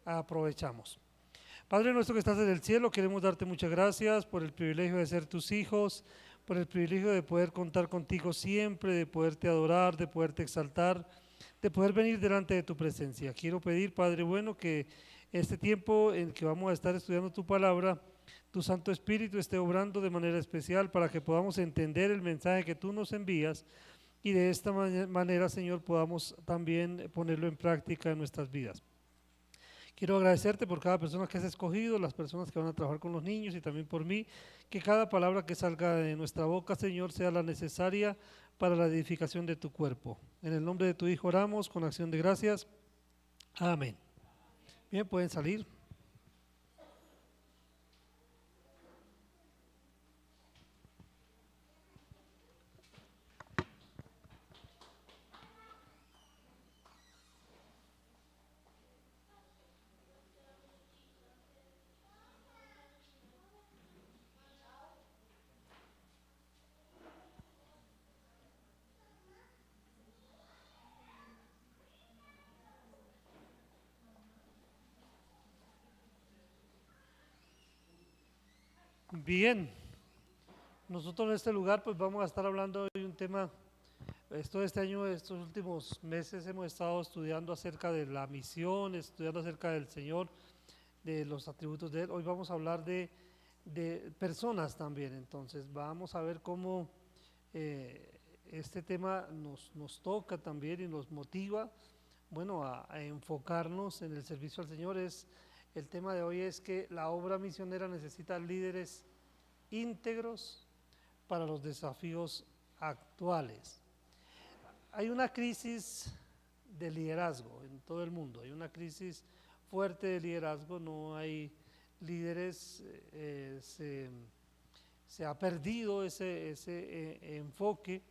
aprovechamos. Padre nuestro que estás en el cielo, queremos darte muchas gracias por el privilegio de ser tus hijos, por el privilegio de poder contar contigo siempre, de poderte adorar, de poderte exaltar, de poder venir delante de tu presencia. Quiero pedir, Padre bueno, que este tiempo en que vamos a estar estudiando tu palabra, tu Santo Espíritu esté obrando de manera especial para que podamos entender el mensaje que tú nos envías y de esta manera, Señor, podamos también ponerlo en práctica en nuestras vidas. Quiero agradecerte por cada persona que has escogido, las personas que van a trabajar con los niños y también por mí, que cada palabra que salga de nuestra boca, Señor, sea la necesaria para la edificación de tu cuerpo. En el nombre de tu Hijo oramos con acción de gracias. Amén. Bien, pueden salir. Bien, nosotros en este lugar pues vamos a estar hablando de un tema. Este año, estos últimos meses hemos estado estudiando acerca de la misión, estudiando acerca del Señor, de los atributos de Él. Hoy vamos a hablar de personas también, entonces vamos a ver cómo este tema nos toca también y nos motiva, bueno, a enfocarnos en el servicio al Señor. El tema de hoy es que la obra misionera necesita líderes íntegros para los desafíos actuales. Hay una crisis de liderazgo en todo el mundo, hay una crisis fuerte de liderazgo, no hay líderes, se ha perdido ese enfoque,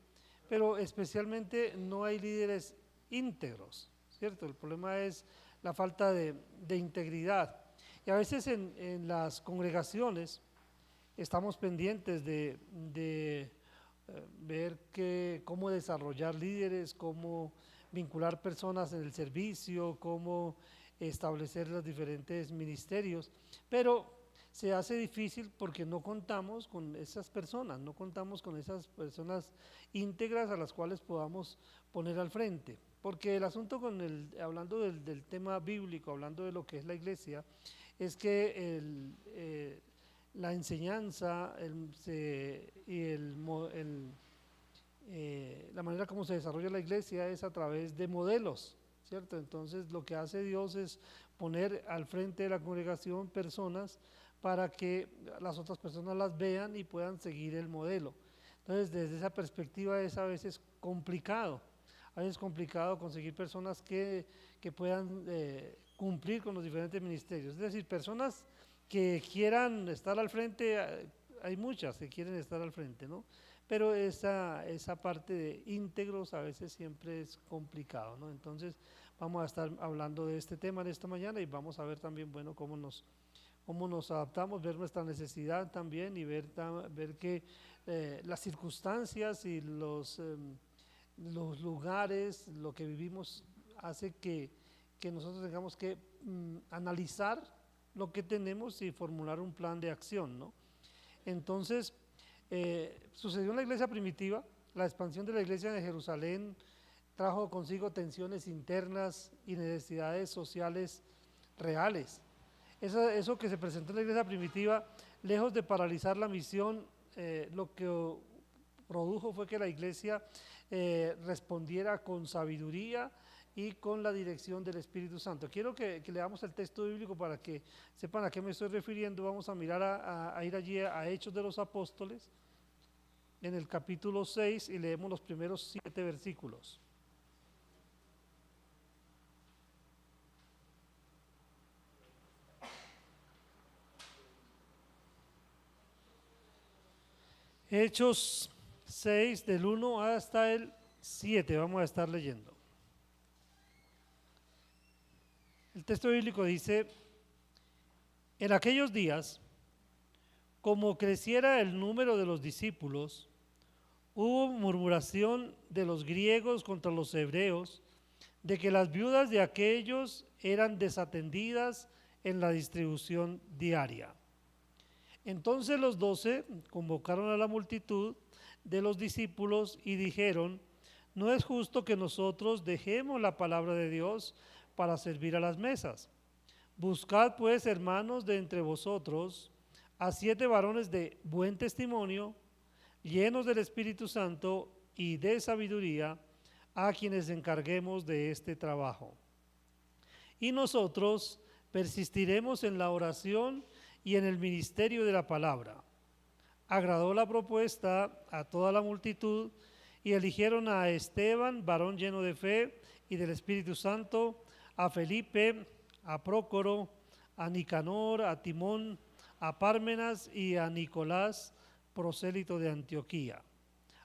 pero especialmente no hay líderes íntegros, ¿cierto? El problema es la falta de integridad. Y a veces en las congregaciones estamos pendientes de ver cómo desarrollar líderes, cómo vincular personas en el servicio, cómo establecer los diferentes ministerios, pero se hace difícil porque no contamos con esas personas, no contamos con esas personas íntegras a las cuales podamos poner al frente. Porque el asunto hablando del tema bíblico, hablando de lo que es la iglesia, es que la enseñanza la manera como se desarrolla la iglesia es a través de modelos, ¿cierto? Entonces lo que hace Dios es poner al frente de la congregación personas para que las otras personas las vean y puedan seguir el modelo. Entonces desde esa perspectiva es a veces complicado conseguir personas que puedan cumplir con los diferentes ministerios, es decir, personas que quieran estar al frente. Hay muchas que quieren estar al frente, ¿no? Pero esa parte de íntegros a veces siempre es complicado, ¿no? Entonces vamos a estar hablando de este tema en esta mañana y vamos a ver también, bueno, cómo nos adaptamos, ver nuestra necesidad también y ver que las circunstancias y los lugares, lo que vivimos hace que nosotros tengamos que analizar lo que tenemos y formular un plan de acción, ¿no? Entonces, sucedió en la iglesia primitiva, la expansión de la iglesia de Jerusalén trajo consigo tensiones internas y necesidades sociales reales. Eso que se presentó en la iglesia primitiva, lejos de paralizar la misión, lo que produjo fue que la iglesia respondiera con sabiduría y con la dirección del Espíritu Santo. Quiero que leamos el texto bíblico para que sepan a qué me estoy refiriendo. Vamos a mirar a ir allí a Hechos de los Apóstoles, en el capítulo 6, y leemos los primeros 7 versículos. Hechos 6, del 1 hasta el 7, vamos a estar leyendo. El texto bíblico dice: en aquellos días, como creciera el número de los discípulos, hubo murmuración de los griegos contra los hebreos de que las viudas de aquellos eran desatendidas en la distribución diaria. Entonces los 12 convocaron a la multitud de los discípulos y dijeron: no es justo que nosotros dejemos la palabra de Dios para servir a las mesas. Buscad pues, hermanos, de entre vosotros a 7 varones de buen testimonio, llenos del Espíritu Santo y de sabiduría, a quienes encarguemos de este trabajo. Y nosotros persistiremos en la oración y en el ministerio de la palabra. Agradó la propuesta a toda la multitud y eligieron a Esteban, varón lleno de fe y del Espíritu Santo, a Felipe, a Prócoro, a Nicanor, a Timón, a Pármenas y a Nicolás, prosélito de Antioquía,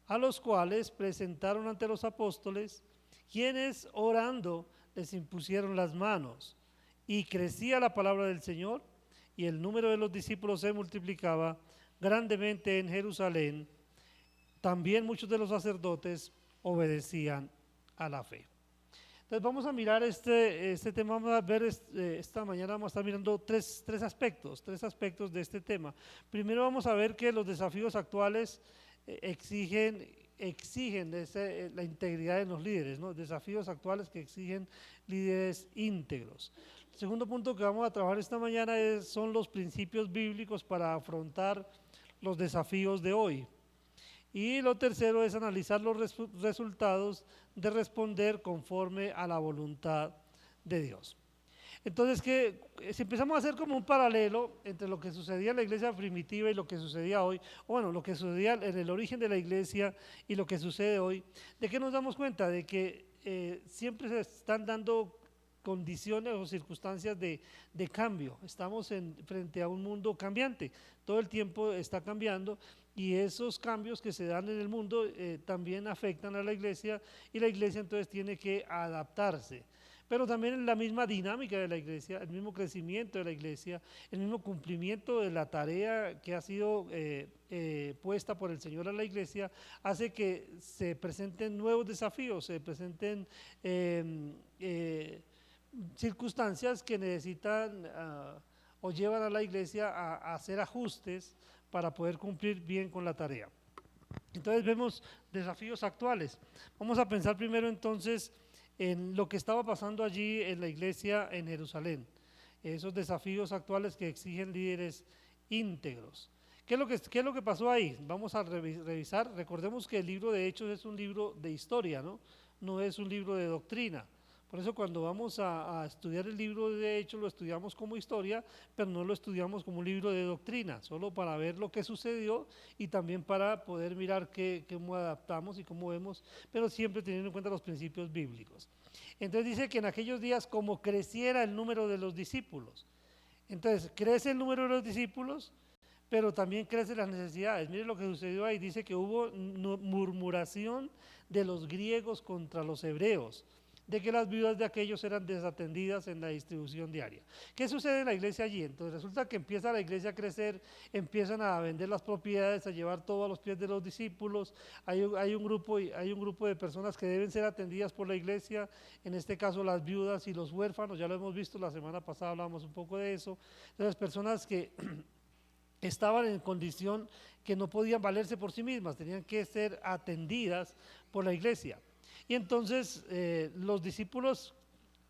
a los cuales presentaron ante los apóstoles, quienes orando les impusieron las manos, y crecía la palabra del Señor, y el número de los discípulos se multiplicaba grandemente en Jerusalén. También muchos de los sacerdotes obedecían a la fe. Entonces vamos a mirar este tema, vamos a ver esta mañana, vamos a estar mirando tres aspectos de este tema. Primero vamos a ver que los desafíos actuales exigen la integridad de los líderes, ¿no? Desafíos actuales que exigen líderes íntegros. El segundo punto que vamos a trabajar esta mañana son los principios bíblicos para afrontar los desafíos de hoy. Y lo tercero es analizar los resultados de responder conforme a la voluntad de Dios. Entonces, si empezamos a hacer como un paralelo entre lo que sucedía en la iglesia primitiva y lo que sucedía hoy, o bueno, lo que sucedía en el origen de la iglesia y lo que sucede hoy, ¿de qué nos damos cuenta? De que siempre se están dando condiciones o circunstancias de cambio. Estamos frente a un mundo cambiante, todo el tiempo está cambiando, y esos cambios que se dan en el mundo también afectan a la iglesia, y la iglesia entonces tiene que adaptarse. Pero también la misma dinámica de la iglesia, el mismo crecimiento de la iglesia, el mismo cumplimiento de la tarea que ha sido puesta por el Señor a la iglesia, hace que se presenten nuevos desafíos, se presenten circunstancias que necesitan o llevan a la iglesia a hacer ajustes para poder cumplir bien con la tarea. Entonces vemos desafíos actuales. Vamos a pensar primero entonces en lo que estaba pasando allí en la iglesia en Jerusalén, esos desafíos actuales que exigen líderes íntegros. ¿Qué es lo que pasó ahí? Vamos a revisar. Recordemos que el libro de Hechos es un libro de historia, no es un libro de doctrina. Por eso cuando vamos a estudiar el libro de Hechos lo estudiamos como historia, pero no lo estudiamos como un libro de doctrina, solo para ver lo que sucedió y también para poder mirar cómo adaptamos y cómo vemos, pero siempre teniendo en cuenta los principios bíblicos. Entonces dice que en aquellos días como creciera el número de los discípulos. Entonces crece el número de los discípulos, pero también crecen las necesidades. Miren lo que sucedió ahí, dice que hubo murmuración de los griegos contra los hebreos, de que las viudas de aquellos eran desatendidas en la distribución diaria. ¿Qué sucede en la iglesia allí? Entonces resulta que empieza la iglesia a crecer, empiezan a vender las propiedades, a llevar todo a los pies de los discípulos, hay un grupo de personas que deben ser atendidas por la iglesia, en este caso las viudas y los huérfanos, ya lo hemos visto, la semana pasada hablábamos un poco de eso. Entonces personas que estaban en condición que no podían valerse por sí mismas, tenían que ser atendidas por la iglesia. Y entonces los discípulos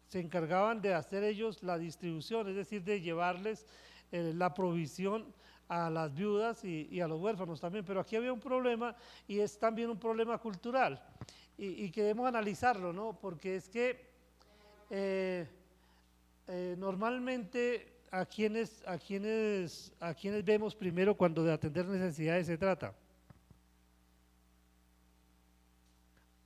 se encargaban de hacer ellos la distribución, es decir, de llevarles la provisión a las viudas y a los huérfanos también. Pero aquí había un problema, y es también un problema cultural, y que debemos analizarlo, ¿no? Porque es que normalmente a quienes vemos primero cuando de atender necesidades se trata.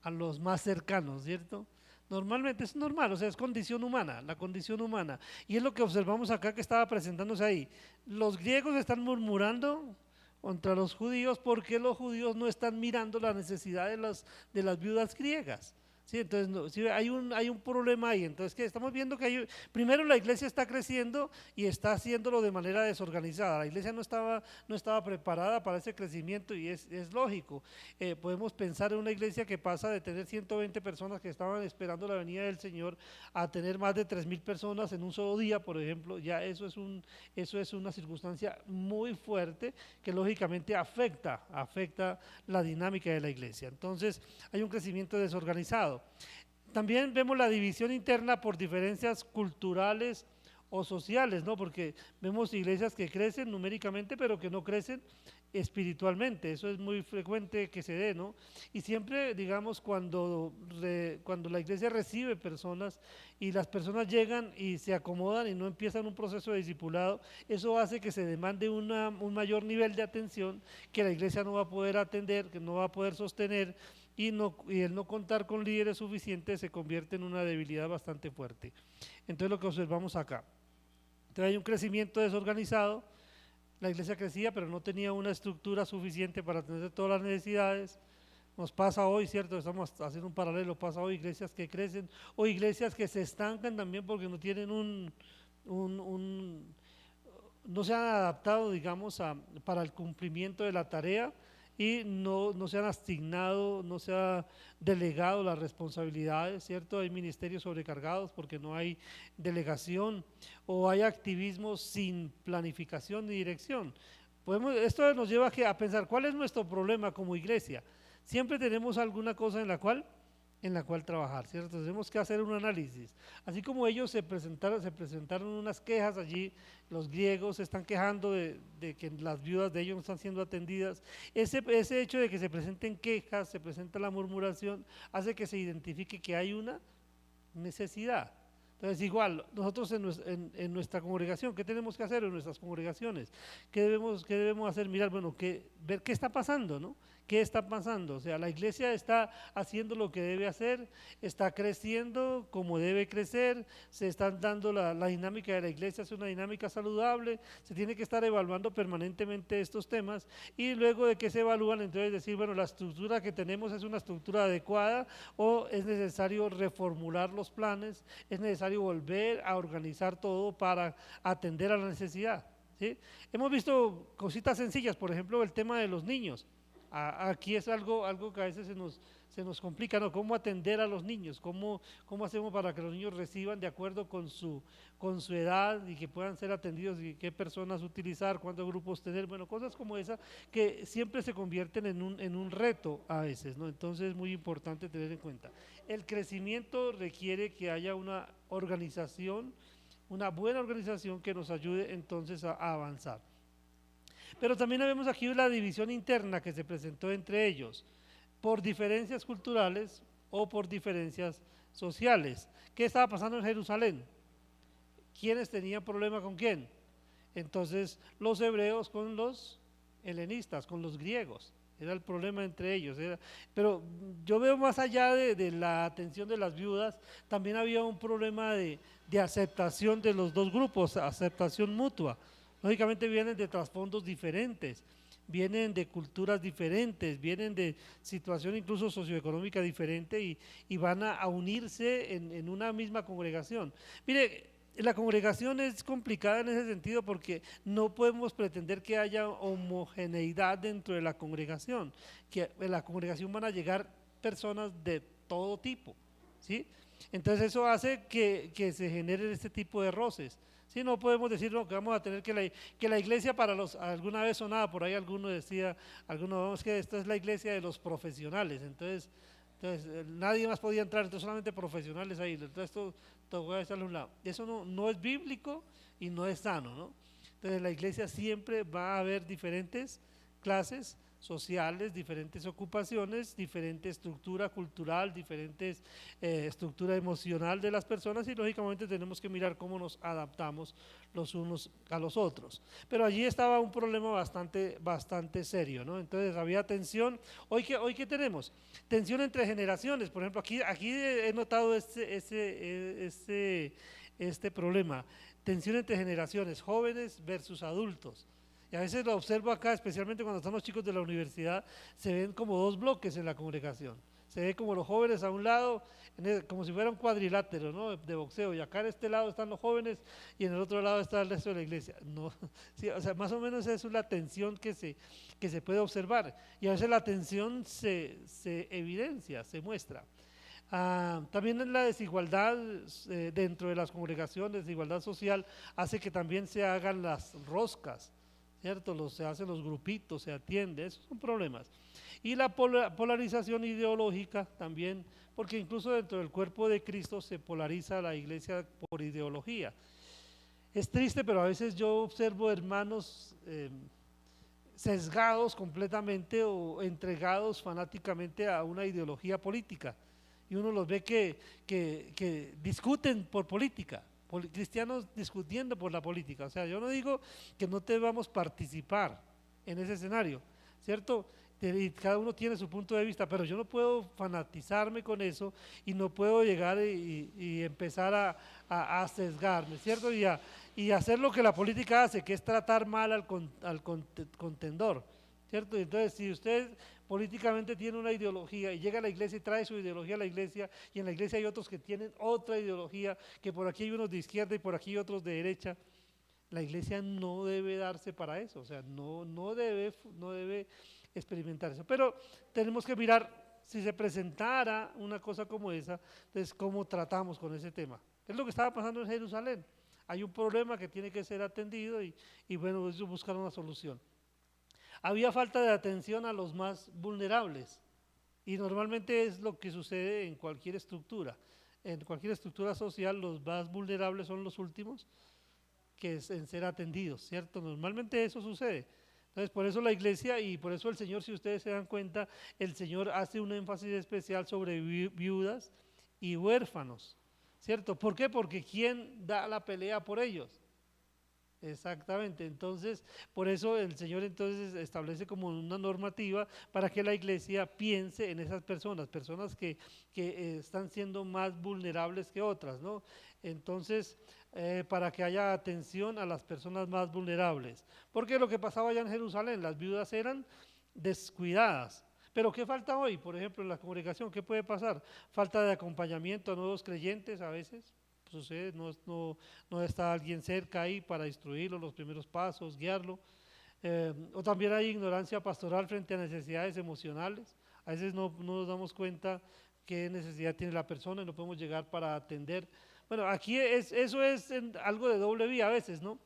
A los más cercanos, ¿cierto? Normalmente es normal, o sea, es condición humana, la condición humana. Y es lo que observamos acá que estaba presentándose ahí. Los griegos están murmurando contra los judíos porque los judíos no están mirando la necesidad de las viudas griegas. Sí, entonces sí, hay un problema ahí. Entonces, que estamos viendo que primero la iglesia está creciendo y está haciéndolo de manera desorganizada. La iglesia no estaba preparada para ese crecimiento y es lógico. Podemos pensar en una iglesia que pasa de tener 120 personas que estaban esperando la venida del Señor a tener más de 3.000 personas en un solo día, por ejemplo. Ya eso es una circunstancia muy fuerte que lógicamente afecta la dinámica de la iglesia. Entonces, hay un crecimiento desorganizado. También vemos la división interna por diferencias culturales o sociales, ¿no? Porque vemos iglesias que crecen numéricamente, pero que no crecen espiritualmente. Eso es muy frecuente que se dé, ¿no? Y siempre, digamos, cuando la iglesia recibe personas y las personas llegan y se acomodan y no empiezan un proceso de discipulado, eso hace que se demande un mayor nivel de atención que la iglesia no va a poder atender, que no va a poder sostener, y el no contar con líderes suficientes se convierte en una debilidad bastante fuerte. Entonces, lo que observamos acá. Entonces, hay un crecimiento desorganizado. La iglesia crecía, pero no tenía una estructura suficiente para atender todas las necesidades. Nos pasa hoy, ¿cierto? Estamos haciendo un paralelo, pasa hoy iglesias que crecen o iglesias que se estancan también porque no tienen no se han adaptado, digamos, para el cumplimiento de la tarea, y no se han asignado, no se ha delegado las responsabilidades, ¿cierto? Hay ministerios sobrecargados porque no hay delegación, o hay activismo sin planificación ni dirección. Esto nos lleva a pensar, ¿cuál es nuestro problema como iglesia? Siempre tenemos alguna cosa en la cual trabajar, ¿cierto? Tenemos que hacer un análisis. Así como ellos se presentaron unas quejas allí, los griegos se están quejando de que las viudas de ellos no están siendo atendidas. Ese hecho de que se presenten quejas, se presenta la murmuración, hace que se identifique que hay una necesidad. Entonces, igual, nosotros en nuestra congregación, ¿qué tenemos que hacer en nuestras congregaciones? ¿Qué debemos hacer? Mirar, bueno, ver qué está pasando, ¿no? ¿Qué está pasando? O sea, la iglesia está haciendo lo que debe hacer, está creciendo como debe crecer, se están dando la dinámica de la iglesia, es una dinámica saludable, se tiene que estar evaluando permanentemente estos temas, y luego de que se evalúan, entonces decir, bueno, la estructura que tenemos es una estructura adecuada, o es necesario reformular los planes, es necesario volver a organizar todo para atender a la necesidad, ¿sí? Hemos visto cositas sencillas, por ejemplo, el tema de los niños. Aquí es algo que a veces se nos complica, ¿no? ¿Cómo atender a los niños? ¿Cómo hacemos para que los niños reciban de acuerdo con su edad y que puedan ser atendidos, y qué personas utilizar, cuántos grupos tener? Bueno, cosas como esa que siempre se convierten en un reto a veces, ¿no? Entonces es muy importante tener en cuenta. El crecimiento requiere que haya una organización, una buena organización que nos ayude entonces a avanzar. Pero también vemos aquí la división interna que se presentó entre ellos, por diferencias culturales o por diferencias sociales. ¿Qué estaba pasando en Jerusalén? ¿Quiénes tenían problema con quién? Entonces, los hebreos con los helenistas, con los griegos. Era el problema entre ellos. Pero yo veo más allá de la atención de las viudas, también había un problema de aceptación de los dos grupos, aceptación mutua. Lógicamente vienen de trasfondos diferentes, vienen de culturas diferentes, vienen de situación incluso socioeconómica diferente, y van a unirse en una misma congregación. Mire, la congregación es complicada en ese sentido porque no podemos pretender que haya homogeneidad dentro de la congregación, que en la congregación van a llegar personas de todo tipo, ¿sí? Entonces eso hace que se generen este tipo de roces. Sí, no podemos decir que vamos a tener que la iglesia para alguna vez sonaba por ahí, alguno decía, vamos, que esta es la iglesia de los profesionales, entonces nadie más podía entrar, entonces solamente profesionales ahí, entonces todo voy a estar a un lado. Eso no es bíblico y no es sano, ¿no? Entonces la iglesia siempre va a haber diferentes clases sociales, diferentes ocupaciones, diferente estructura cultural, diferentes estructura emocional de las personas, y lógicamente tenemos que mirar cómo nos adaptamos los unos a los otros. Pero allí estaba un problema bastante serio, ¿no? Entonces había tensión. Hoy ¿qué tenemos? Tensión entre generaciones. Por ejemplo, aquí he notado este problema. Tensión entre generaciones, jóvenes versus adultos. Y a veces lo observo acá, especialmente cuando están los chicos de la universidad, se ven como dos bloques en la congregación. se ve como los jóvenes a un lado, como si fuera un cuadrilátero, ¿no? De boxeo, y acá en este lado están los jóvenes y en el otro lado está el resto de la iglesia. No, sí, o sea, más o menos eso es la tensión que se puede observar, y a veces la tensión se evidencia, se muestra. También en la desigualdad dentro de las congregaciones, desigualdad social, hace que también se hagan las roscas, ¿cierto? Se hacen los grupitos, se atiende, esos son problemas. Y la polarización ideológica también, porque incluso dentro del cuerpo de Cristo se polariza la iglesia por ideología. Es triste, pero a veces yo observo hermanos sesgados completamente o entregados fanáticamente a una ideología política, y uno los ve que discuten por política, cristianos discutiendo por la política. O sea, yo no digo que no debamos participar en ese escenario, ¿cierto? Y cada uno tiene su punto de vista, pero yo no puedo fanatizarme con eso y no puedo llegar y empezar a sesgarme, ¿cierto? Y hacer lo que la política hace, que es tratar mal al contendor, ¿cierto? Entonces, si usted políticamente tiene una ideología y llega a la iglesia y trae su ideología a la iglesia, y en la iglesia hay otros que tienen otra ideología, que por aquí hay unos de izquierda y por aquí hay otros de derecha, la iglesia no debe darse para eso, o sea, no debe experimentar eso. Pero tenemos que mirar, si se presentara una cosa como esa, entonces cómo tratamos con ese tema. Es lo que estaba pasando en Jerusalén. Hay un problema que tiene que ser atendido y bueno, ellos buscaron una solución. Había falta de atención a los más vulnerables, y normalmente es lo que sucede en cualquier estructura. En cualquier estructura social, los más vulnerables son los últimos en ser atendidos, ¿cierto? Normalmente eso sucede. Entonces, por eso la iglesia, y por eso el Señor, si ustedes se dan cuenta, el Señor hace un énfasis especial sobre viudas y huérfanos, ¿cierto? ¿Por qué? Porque ¿quién da la pelea por ellos? Exactamente. Entonces, por eso el Señor entonces establece como una normativa para que la iglesia piense en esas personas que están siendo más vulnerables que otras, ¿no? Entonces, para que haya atención a las personas más vulnerables. Porque lo que pasaba allá en Jerusalén, las viudas eran descuidadas. Pero ¿qué falta hoy? Por ejemplo, en la congregación, ¿qué puede pasar? Falta de acompañamiento a nuevos creyentes a veces. Sucede, no está alguien cerca ahí para instruirlo, los primeros pasos, guiarlo. O también hay ignorancia pastoral frente a necesidades emocionales. A veces no nos damos cuenta qué necesidad tiene la persona y no podemos llegar para atender. Bueno, aquí eso es algo de doble vía a veces, ¿no?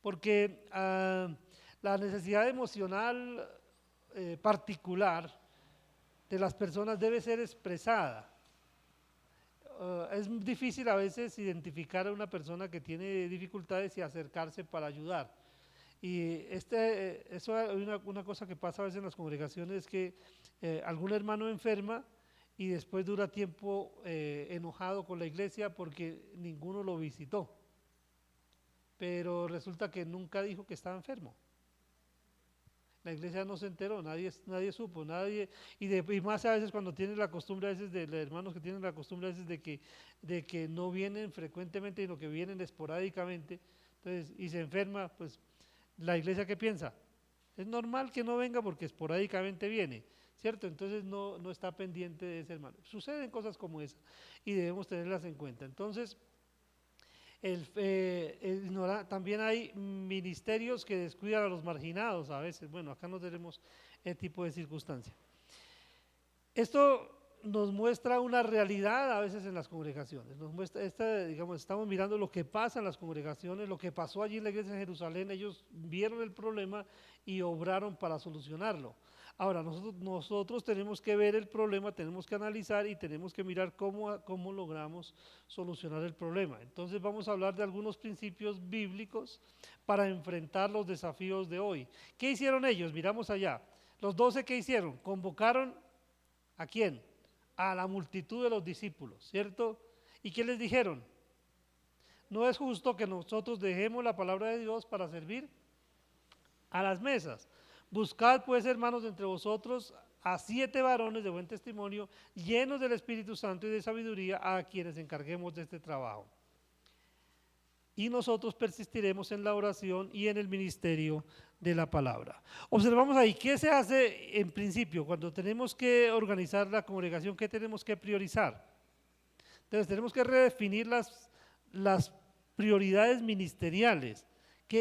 Porque la necesidad emocional particular de las personas debe ser expresada. Es difícil a veces identificar a una persona que tiene dificultades y acercarse para ayudar. Y eso es una cosa que pasa a veces en las congregaciones, es que algún hermano enferma y después dura tiempo enojado con la iglesia porque ninguno lo visitó, pero resulta que nunca dijo que estaba enfermo. La iglesia no se enteró, nadie supo, y más a veces cuando tienen la costumbre, a veces de los hermanos que tienen la costumbre a veces de que no vienen frecuentemente, sino que vienen esporádicamente, entonces, y se enferma, pues la iglesia, ¿qué piensa? Es normal que no venga porque esporádicamente viene, ¿cierto? Entonces no está pendiente de ese hermano. Suceden cosas como esa y debemos tenerlas en cuenta. Entonces, también hay ministerios que descuidan a los marginados a veces. Bueno, acá no tenemos ese tipo de circunstancia. Esto nos muestra una realidad a veces en las congregaciones. Nos muestra digamos, estamos mirando lo que pasa en las congregaciones, lo que pasó allí en la iglesia de Jerusalén. Ellos vieron el problema y obraron para solucionarlo. Ahora, nosotros tenemos que ver el problema, tenemos que analizar y tenemos que mirar cómo logramos solucionar el problema. Entonces vamos a hablar de algunos principios bíblicos para enfrentar los desafíos de hoy. ¿Qué hicieron ellos? Miramos allá. Los 12, ¿qué hicieron? Convocaron ¿a quién? A la multitud de los discípulos, ¿cierto? ¿Y qué les dijeron? No es justo que nosotros dejemos la palabra de Dios para servir a las mesas. Buscad pues, hermanos, entre vosotros a 7 varones de buen testimonio, llenos del Espíritu Santo y de sabiduría, a quienes encarguemos de este trabajo. y nosotros persistiremos en la oración y en el ministerio de la palabra. Observamos ahí, ¿qué se hace en principio? Cuando tenemos que organizar la congregación, ¿qué tenemos que priorizar? Entonces tenemos que redefinir las prioridades ministeriales.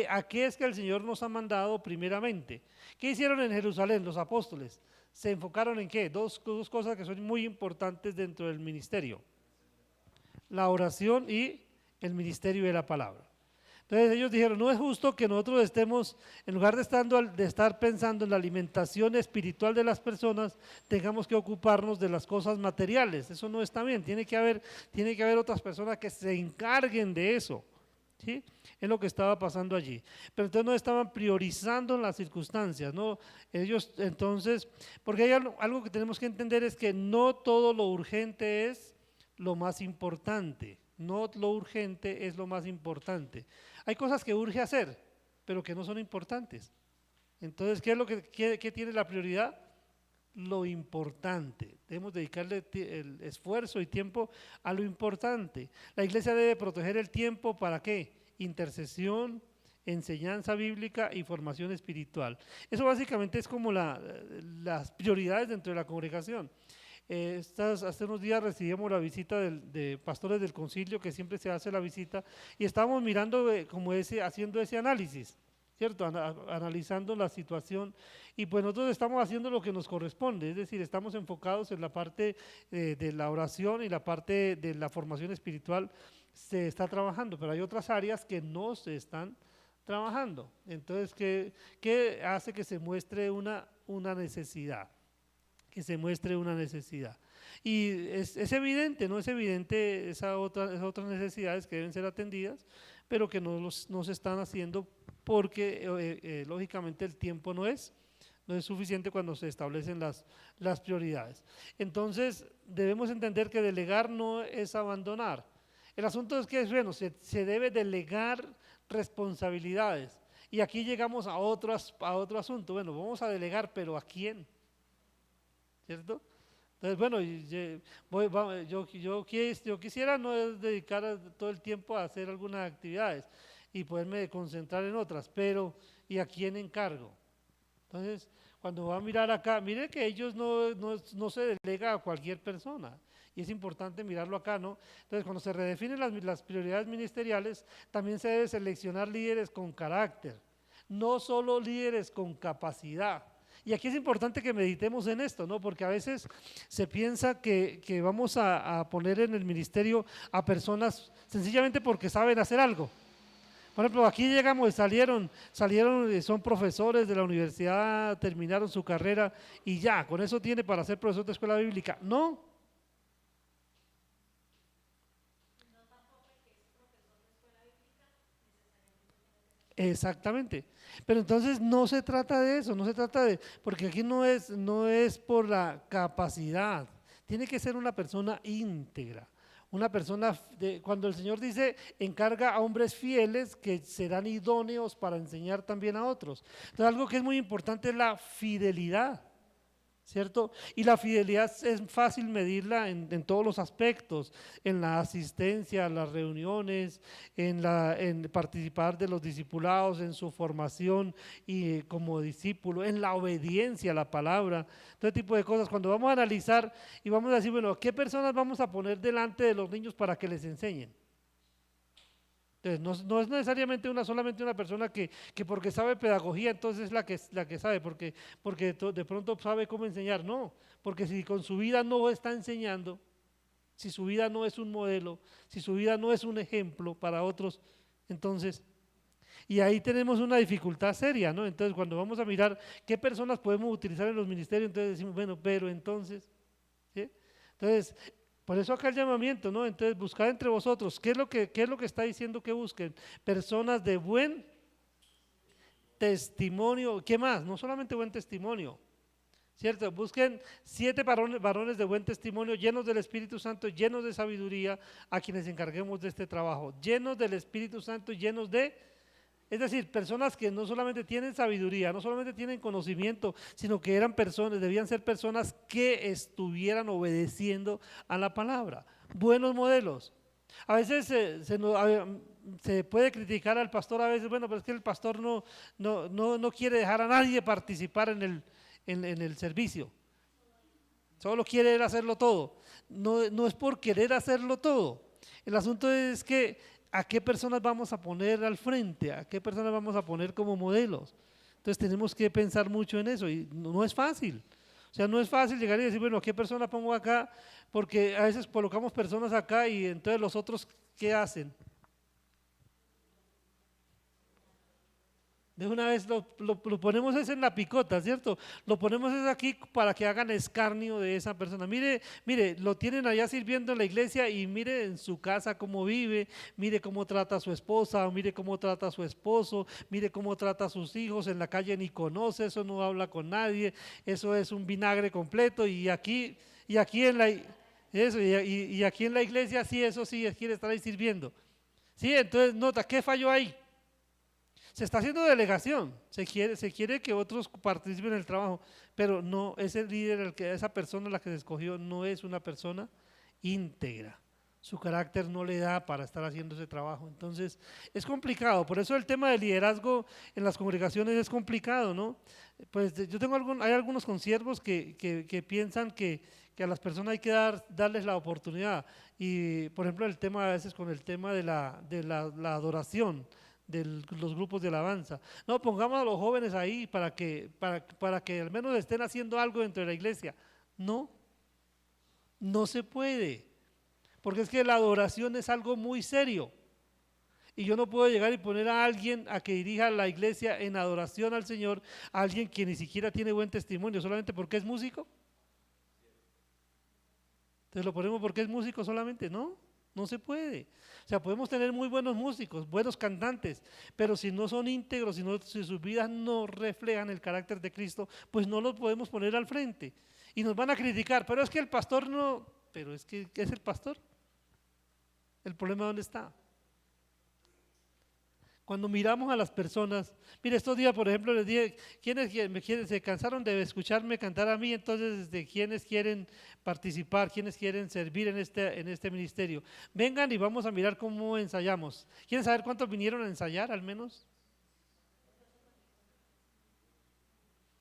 ¿A qué es que el Señor nos ha mandado primeramente? ¿Qué hicieron en Jerusalén los apóstoles? ¿Se enfocaron en qué? Dos cosas que son muy importantes dentro del ministerio: la oración y el ministerio de la palabra. Entonces ellos dijeron, no es justo que nosotros estemos, en lugar de estar pensando en la alimentación espiritual de las personas, tengamos que ocuparnos de las cosas materiales. Eso no está bien, tiene que haber otras personas que se encarguen de eso, ¿sí? Es lo que estaba pasando allí. Pero entonces no estaban priorizando las circunstancias, ¿no? Ellos entonces, porque hay algo que tenemos que entender, es que no todo lo urgente es lo más importante. No lo urgente es lo más importante. Hay cosas que urge hacer, pero que no son importantes. Entonces, ¿qué es lo que tiene la prioridad? Lo importante. Debemos dedicarle el esfuerzo y tiempo a lo importante. La iglesia debe proteger el tiempo ¿para qué? Intercesión, enseñanza bíblica y formación espiritual. Eso básicamente es como las prioridades dentro de la congregación. Hace unos días recibimos la visita de pastores del concilio, que siempre se hace la visita, y estábamos mirando haciendo ese análisis, ¿cierto? Analizando la situación, y pues nosotros estamos haciendo lo que nos corresponde, es decir, estamos enfocados en la parte de la oración y la parte de la formación espiritual se está trabajando, pero hay otras áreas que no se están trabajando. Entonces, ¿qué hace que se muestre una necesidad? Que se muestre una necesidad. Y es evidente, ¿no? Es evidente esas otras necesidades que deben ser atendidas, pero que no se están haciendo porque lógicamente el tiempo no es suficiente cuando se establecen las prioridades. Entonces debemos entender que delegar no es abandonar. El asunto es que bueno, se debe delegar responsabilidades. Y aquí llegamos a otro asunto. Bueno, vamos a delegar, pero ¿a quién? ¿Cierto? Entonces, bueno, yo quisiera no dedicar todo el tiempo a hacer algunas actividades y poderme concentrar en otras, pero ¿y a quién encargo? Entonces, cuando va a mirar acá, mire que ellos no se delega a cualquier persona, y es importante mirarlo acá, ¿no? Entonces, cuando se redefinen las prioridades ministeriales, también se debe seleccionar líderes con carácter, no solo líderes con capacidad. Y aquí es importante que meditemos en esto, ¿no? Porque a veces se piensa que vamos a poner en el ministerio a personas sencillamente porque saben hacer algo. Por ejemplo, aquí llegamos y salieron, son profesores de la universidad, terminaron su carrera y ya, con eso tiene para ser profesor de escuela bíblica. No. Exactamente, pero entonces no se trata de eso, porque aquí no es por la capacidad, tiene que ser una persona íntegra, una persona, cuando el Señor dice, encarga a hombres fieles que serán idóneos para enseñar también a otros. Entonces algo que es muy importante es la fidelidad, ¿cierto? Y la fidelidad es fácil medirla en todos los aspectos, en la asistencia a las reuniones, en participar de los discipulados, en su formación y como discípulo, en la obediencia a la palabra, todo tipo de cosas. Cuando vamos a analizar y vamos a decir, bueno, ¿qué personas vamos a poner delante de los niños para que les enseñen? Entonces, no es necesariamente solamente una persona que porque sabe pedagogía, entonces es la que sabe, porque de pronto sabe cómo enseñar. No, porque si con su vida no está enseñando, si su vida no es un modelo, si su vida no es un ejemplo para otros, entonces, y ahí tenemos una dificultad seria, ¿no? Entonces, cuando vamos a mirar qué personas podemos utilizar en los ministerios, entonces decimos, bueno, pero entonces, ¿sí? Entonces, por eso acá el llamamiento, ¿no? Entonces, buscar entre vosotros, ¿qué es lo que está diciendo que busquen? Personas de buen testimonio, ¿qué más? No solamente buen testimonio, ¿cierto? Busquen 7 varones de buen testimonio, llenos del Espíritu Santo, llenos de sabiduría, a quienes encarguemos de este trabajo, llenos del Espíritu Santo, es decir, personas que no solamente tienen sabiduría, no solamente tienen conocimiento, sino que debían ser personas que estuvieran obedeciendo a la palabra. Buenos modelos. A veces se puede criticar al pastor a veces, bueno, pero es que el pastor no quiere dejar a nadie participar en el servicio, solo quiere él hacerlo todo. No es por querer hacerlo todo, el asunto es que a qué personas vamos a poner al frente, a qué personas vamos a poner como modelos. Entonces tenemos que pensar mucho en eso y no es fácil. O sea, no es fácil llegar y decir, bueno, ¿a qué persona pongo acá? Porque a veces colocamos personas acá y entonces los otros, ¿qué hacen? De una vez lo ponemos es en la picota, ¿cierto? Lo ponemos es aquí para que hagan escarnio de esa persona. Mire, lo tienen allá sirviendo en la iglesia y mire en su casa cómo vive, mire cómo trata a su esposa, mire cómo trata a su esposo, mire cómo trata a sus hijos, en la calle ni conoce, eso no habla con nadie, eso es un vinagre completo y aquí en la y aquí en la iglesia sí, eso sí, quiere estar ahí sirviendo. Sí, entonces nota, ¿qué falló ahí? Se está haciendo delegación, se quiere que otros participen en el trabajo, pero no, ese líder, esa persona la que se escogió no es una persona íntegra. Su carácter no le da para estar haciendo ese trabajo. Entonces, es complicado. Por eso el tema del liderazgo en las congregaciones es complicado, ¿no? Pues yo hay algunos consiervos que piensan que a las personas hay que darles la oportunidad. Y, por ejemplo, el tema a veces con el tema de la adoración, de los grupos de alabanza. No, pongamos a los jóvenes ahí para que al menos estén haciendo algo dentro de la iglesia. No se puede, porque es que la adoración es algo muy serio. Y yo no puedo llegar y poner a alguien a que dirija la iglesia en adoración al Señor, a alguien que ni siquiera tiene buen testimonio, solamente porque es músico. Entonces lo ponemos porque es músico solamente, no se puede. O sea, podemos tener muy buenos músicos, buenos cantantes, pero si no son íntegros, si sus vidas no reflejan el carácter de Cristo, pues no los podemos poner al frente. Y nos van a criticar, pero es que el pastor no, pero es que ¿qué es el pastor? ¿El problema dónde está? Cuando miramos a las personas, mire, estos días, por ejemplo, les dije, ¿quiénes se cansaron de escucharme cantar a mí? Entonces, ¿de quiénes quieren participar, quiénes quieren servir en este ministerio? Vengan y vamos a mirar cómo ensayamos. ¿Quieren saber cuántos vinieron a ensayar, al menos?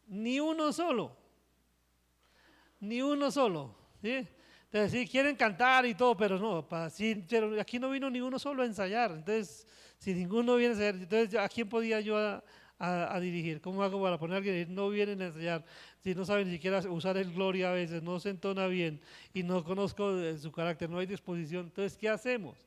Ni uno solo, ni uno solo, ¿sí? Entonces, sí, quieren cantar y todo, pero no, pero aquí no vino ni uno solo a ensayar. Entonces, si ninguno viene a ensayar, entonces ¿a quién podía yo a dirigir? ¿Cómo hago para poner a alguien? No vienen a ensayar, si no saben ni siquiera usar el gloria a veces, no se entona bien y no conozco su carácter, no hay disposición. Entonces, ¿qué hacemos?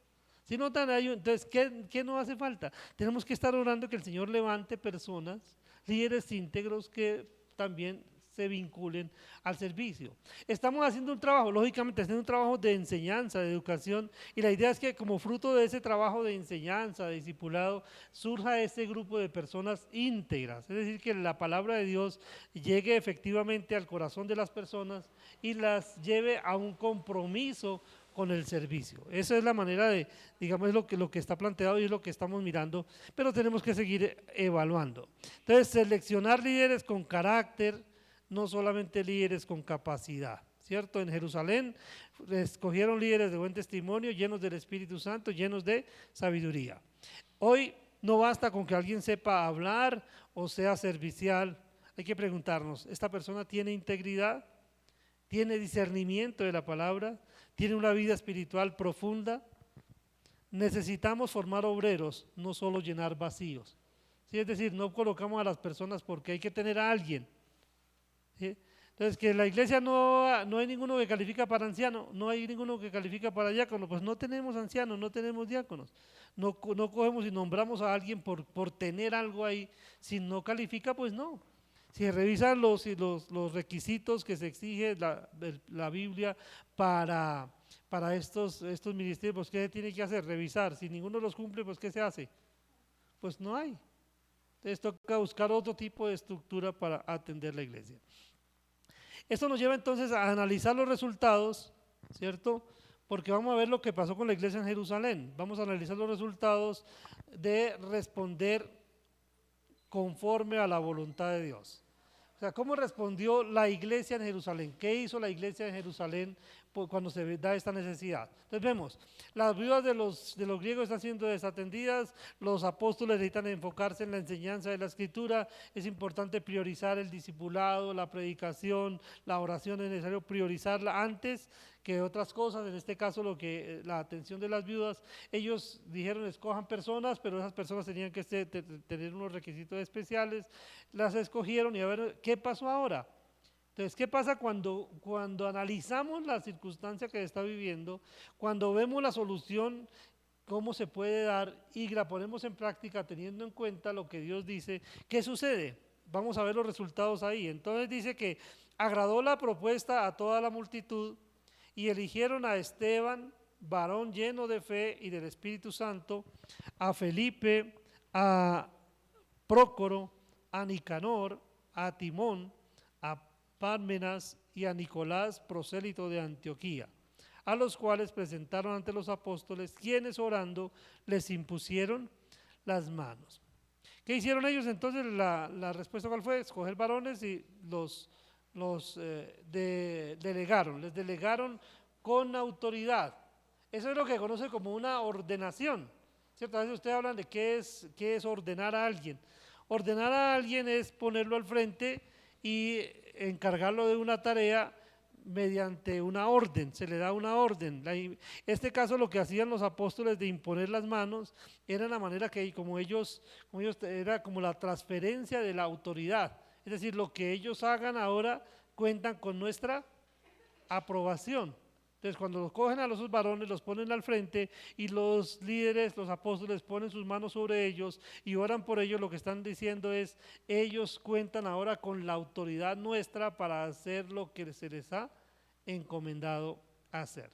Si no tan hay, entonces, ¿qué nos hace falta? Tenemos que estar orando que el Señor levante personas, líderes íntegros que también se vinculen al servicio. Estamos haciendo un trabajo, lógicamente haciendo un trabajo de enseñanza, de educación, y la idea es que como fruto de ese trabajo de enseñanza, de discipulado, surja ese grupo de personas íntegras, es decir, que la palabra de Dios llegue efectivamente al corazón de las personas y las lleve a un compromiso con el servicio. Esa es la manera de, digamos, lo que está planteado y es lo que estamos mirando, pero tenemos que seguir evaluando. Entonces, seleccionar líderes con carácter, no solamente líderes con capacidad, ¿cierto? En Jerusalén escogieron líderes de buen testimonio, llenos del Espíritu Santo, llenos de sabiduría. Hoy no basta con que alguien sepa hablar o sea servicial, hay que preguntarnos, ¿esta persona tiene integridad? ¿Tiene discernimiento de la palabra? ¿Tiene una vida espiritual profunda? Necesitamos formar obreros, no solo llenar vacíos. ¿Sí? Es decir, no colocamos a las personas porque hay que tener a alguien. ¿Sí? Entonces, que en la iglesia no hay ninguno que califica para anciano, no hay ninguno que califica para diácono, pues no tenemos ancianos, no tenemos diáconos. No cogemos y nombramos a alguien por tener algo ahí. Si no califica, pues no. Si revisan los requisitos que se exige la Biblia para estos ministerios, pues ¿qué tiene que hacer? Revisar. Si ninguno los cumple, pues ¿qué se hace? Pues no hay. Entonces toca buscar otro tipo de estructura para atender la iglesia. Esto nos lleva entonces a analizar los resultados, ¿cierto? Porque vamos a ver lo que pasó con la iglesia en Jerusalén. Vamos a analizar los resultados de responder conforme a la voluntad de Dios. O sea, ¿cómo respondió la iglesia en Jerusalén? ¿Qué hizo la iglesia en Jerusalén cuando se da esta necesidad? Entonces vemos, las viudas de los griegos están siendo desatendidas, los apóstoles necesitan enfocarse en la enseñanza de la Escritura, es importante priorizar el discipulado, la predicación, la oración, es necesario priorizarla antes que otras cosas, en este caso la atención de las viudas. Ellos dijeron escojan personas, pero esas personas tenían que tener unos requisitos especiales, las escogieron y a ver qué pasó ahora. Entonces, ¿qué pasa cuando analizamos la circunstancia que está viviendo, cuando vemos la solución, cómo se puede dar y la ponemos en práctica teniendo en cuenta lo que Dios dice? ¿Qué sucede? Vamos a ver los resultados ahí. Entonces dice que agradó la propuesta a toda la multitud y eligieron a Esteban, varón lleno de fe y del Espíritu Santo, a Felipe, a Prócoro, a Nicanor, a Timón, a Pármenas y a Nicolás, prosélito de Antioquía, a los cuales presentaron ante los apóstoles, quienes orando les impusieron las manos. ¿Qué hicieron ellos entonces? La respuesta ¿cuál fue? Escoger varones y les delegaron con autoridad. Eso es lo que conoce como una ordenación, ¿cierto? A veces ustedes hablan de qué es ordenar a alguien. Ordenar a alguien es ponerlo al frente y encargarlo de una tarea mediante una orden, se le da una orden. En este caso lo que hacían los apóstoles de imponer las manos era la manera que como ellos era como la transferencia de la autoridad, es decir, lo que ellos hagan ahora cuentan con nuestra aprobación. Entonces cuando los cogen a los varones, los ponen al frente y los líderes, los apóstoles ponen sus manos sobre ellos y oran por ellos, lo que están diciendo es, ellos cuentan ahora con la autoridad nuestra para hacer lo que se les ha encomendado hacer.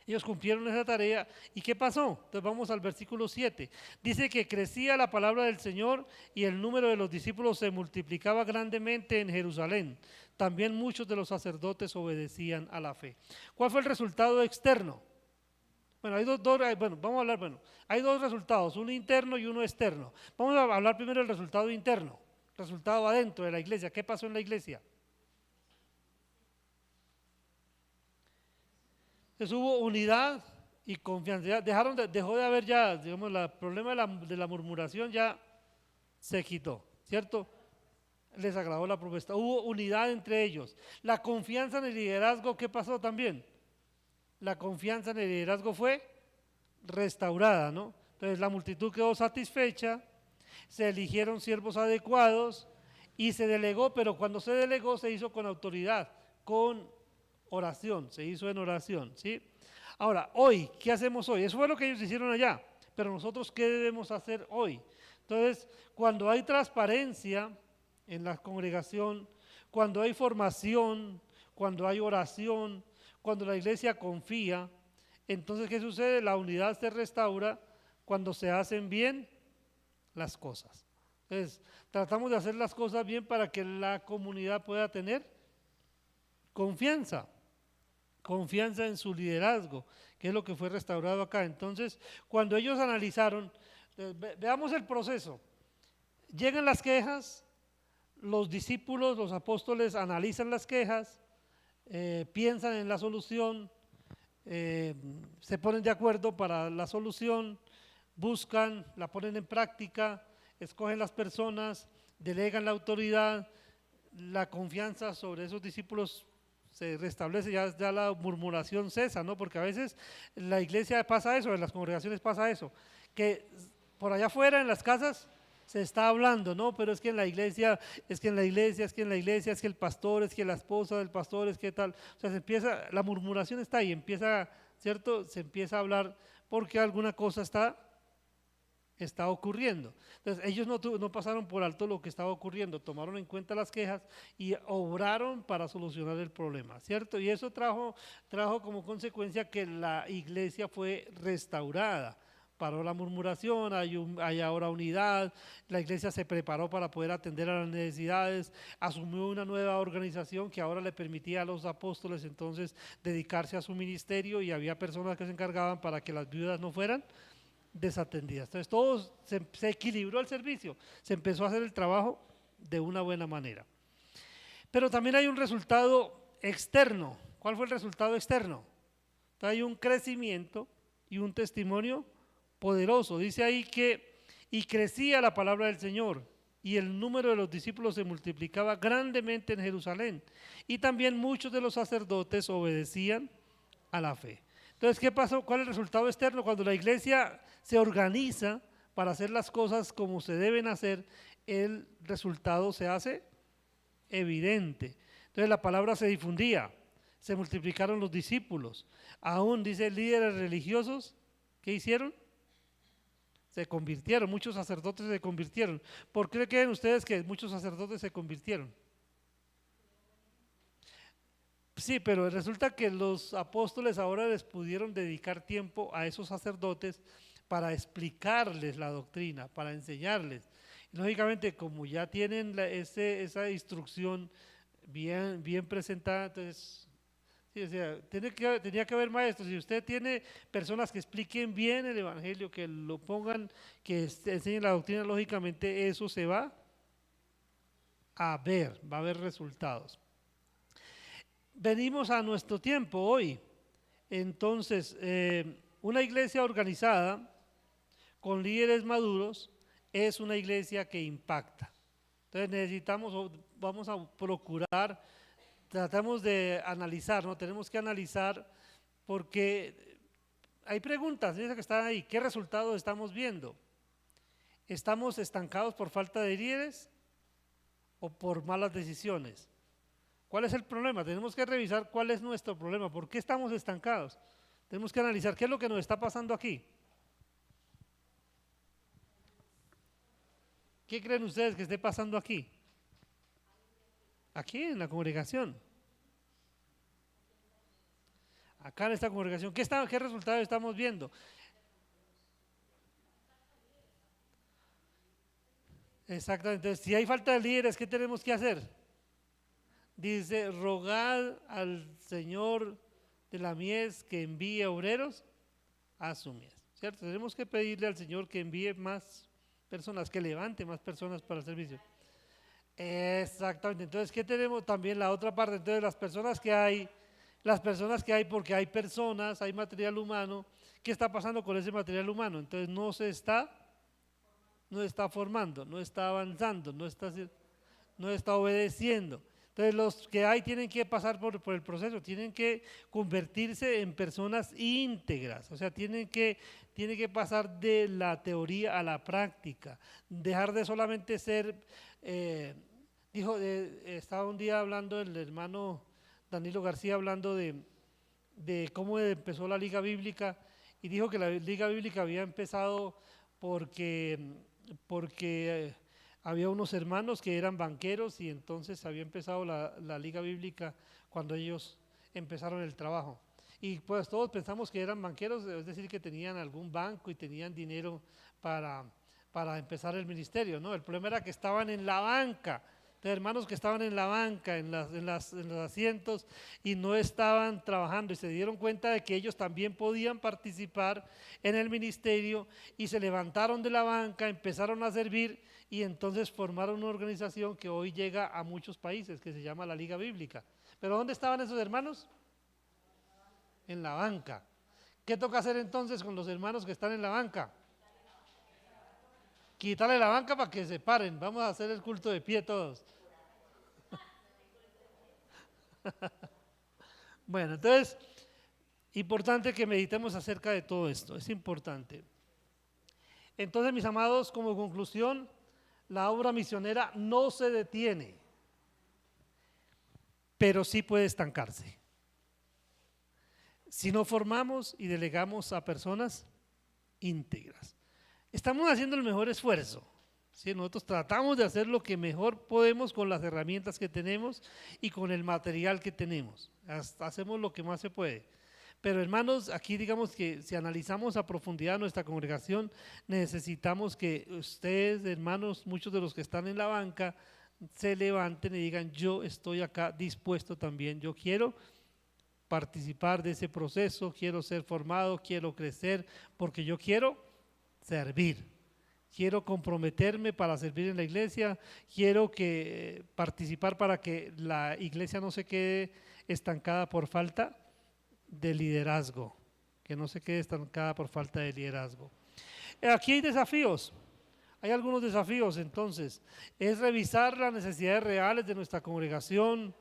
Ellos cumplieron esa tarea. ¿Y qué pasó? Entonces vamos al versículo 7. Dice que crecía la palabra del Señor y el número de los discípulos se multiplicaba grandemente en Jerusalén. También muchos de los sacerdotes obedecían a la fe. ¿Cuál fue el resultado externo? Bueno, hay dos resultados, uno interno y uno externo. Vamos a hablar primero del resultado interno, resultado adentro de la iglesia. ¿Qué pasó en la iglesia? Entonces hubo unidad y confianza. Dejó de haber ya, digamos, el problema de la murmuración ya se quitó, ¿cierto? Les agradó la propuesta. Hubo unidad entre ellos. La confianza en el liderazgo, ¿qué pasó también? La confianza en el liderazgo fue restaurada, ¿no? Entonces la multitud quedó satisfecha, se eligieron siervos adecuados y se delegó, pero cuando se delegó se hizo con autoridad, con oración, se hizo en oración, ¿sí? Ahora, hoy, ¿qué hacemos hoy? Eso fue lo que ellos hicieron allá, pero nosotros, ¿qué debemos hacer hoy? Entonces, cuando hay transparencia en la congregación, cuando hay formación, cuando hay oración, cuando la iglesia confía, entonces, ¿qué sucede? La unidad se restaura cuando se hacen bien las cosas. Entonces, tratamos de hacer las cosas bien para que la comunidad pueda tener confianza en su liderazgo, que es lo que fue restaurado acá. Entonces, cuando ellos analizaron, veamos el proceso. Llegan las quejas, los discípulos, los apóstoles analizan las quejas, piensan en la solución, se ponen de acuerdo para la solución, buscan, la ponen en práctica, escogen las personas, delegan la autoridad, la confianza sobre esos discípulos se restablece, ya la murmuración cesa, ¿no? Porque a veces en la iglesia pasa eso, en las congregaciones pasa eso, que por allá afuera en las casas se está hablando, ¿no? Pero es que en la iglesia, es que el pastor, es que la esposa del pastor, es que tal, o sea, la murmuración está ahí, ¿cierto? Se empieza a hablar porque alguna cosa está ocurriendo. Entonces ellos no pasaron por alto lo que estaba ocurriendo, tomaron en cuenta las quejas y obraron para solucionar el problema, ¿cierto? Y eso trajo como consecuencia que la iglesia fue restaurada. Paró la murmuración, hay ahora unidad, la iglesia se preparó para poder atender a las necesidades, asumió una nueva organización que ahora le permitía a los apóstoles entonces dedicarse a su ministerio y había personas que se encargaban para que las viudas no fueran desatendidas. Entonces todo se equilibró el servicio, se empezó a hacer el trabajo de una buena manera. Pero también hay un resultado externo. ¿Cuál fue el resultado externo? Hay un crecimiento y un testimonio poderoso. Dice ahí que, y crecía la palabra del Señor, y el número de los discípulos se multiplicaba grandemente en Jerusalén. Y también muchos de los sacerdotes obedecían a la fe. Entonces, ¿qué pasó? ¿Cuál es el resultado externo? Cuando la iglesia se organiza para hacer las cosas como se deben hacer, el resultado se hace evidente. Entonces la palabra se difundía, se multiplicaron los discípulos. Aún, dice, líderes religiosos, ¿qué hicieron? Se convirtieron, muchos sacerdotes se convirtieron. ¿Por qué creen ustedes que muchos sacerdotes se convirtieron? Sí, pero resulta que los apóstoles ahora les pudieron dedicar tiempo a esos sacerdotes para explicarles la doctrina, para enseñarles. Y lógicamente, como ya tienen esa instrucción bien presentada, entonces, sí, o sea, tenía que haber maestros. Si usted tiene personas que expliquen bien el evangelio, que lo pongan, que enseñen la doctrina, lógicamente eso se va a ver, va a haber resultados. Venimos a nuestro tiempo hoy. Entonces, una iglesia organizada con líderes maduros es una iglesia que impacta. Entonces necesitamos, vamos a procurar, tratamos de analizar, ¿no? Tenemos que analizar porque hay preguntas, dice que están ahí, ¿qué resultados estamos viendo? ¿Estamos estancados por falta de líderes o por malas decisiones? ¿Cuál es el problema? Tenemos que revisar cuál es nuestro problema, ¿por qué estamos estancados? Tenemos que analizar qué es lo que nos está pasando aquí. ¿Qué creen ustedes que esté pasando aquí? Aquí en la congregación. Acá en esta congregación. ¿Qué resultados estamos viendo? Exactamente. Entonces, si hay falta de líderes, ¿qué tenemos que hacer? Dice, rogad al Señor de la mies que envíe obreros a su mies. ¿Cierto? Tenemos que pedirle al Señor que envíe más personas, que levante más personas para el servicio. Exactamente. Entonces, ¿qué tenemos? También la otra parte. Entonces, las personas que hay, porque hay personas, hay material humano. ¿Qué está pasando con ese material humano? Entonces, no está formando, no está avanzando, no está obedeciendo. Entonces los que hay tienen que pasar por el proceso, tienen que convertirse en personas íntegras, o sea, tienen que pasar de la teoría a la práctica, dejar de solamente ser, estaba un día hablando el hermano Danilo García hablando de cómo empezó la Liga Bíblica y dijo que la Liga Bíblica había empezado porque había unos hermanos que eran banqueros y entonces había empezado la Liga Bíblica cuando ellos empezaron el trabajo. Y pues todos pensamos que eran banqueros, es decir, que tenían algún banco y tenían dinero para empezar el ministerio, ¿no? El problema era que estaban en la banca, de hermanos que estaban en la banca, en los asientos y no estaban trabajando y se dieron cuenta de que ellos también podían participar en el ministerio y se levantaron de la banca, empezaron a servir y entonces formaron una organización que hoy llega a muchos países que se llama la Liga Bíblica. ¿Pero dónde estaban esos hermanos? En la banca. ¿Qué toca hacer entonces con los hermanos que están en la banca? Quitarle la banca para que se paren. Vamos a hacer el culto de pie todos. Bueno, entonces, importante que meditemos acerca de todo esto. Es importante. Entonces, mis amados, como conclusión, la obra misionera no se detiene, pero sí puede estancarse. Si no formamos y delegamos a personas íntegras. Estamos haciendo el mejor esfuerzo, ¿sí? Nosotros tratamos de hacer lo que mejor podemos con las herramientas que tenemos y con el material que tenemos. Hacemos lo que más se puede. Pero hermanos, aquí digamos que si analizamos a profundidad nuestra congregación, necesitamos que ustedes, hermanos, muchos de los que están en la banca, se levanten y digan, yo estoy acá dispuesto también, yo quiero participar de ese proceso, quiero ser formado, quiero crecer, porque yo quiero servir. quiero comprometerme para servir en la iglesia, quiero participar para que la iglesia no se quede estancada por falta de liderazgo, que no se quede estancada por falta de liderazgo. Aquí hay desafíos, hay algunos desafíos entonces, es revisar las necesidades reales de nuestra congregación,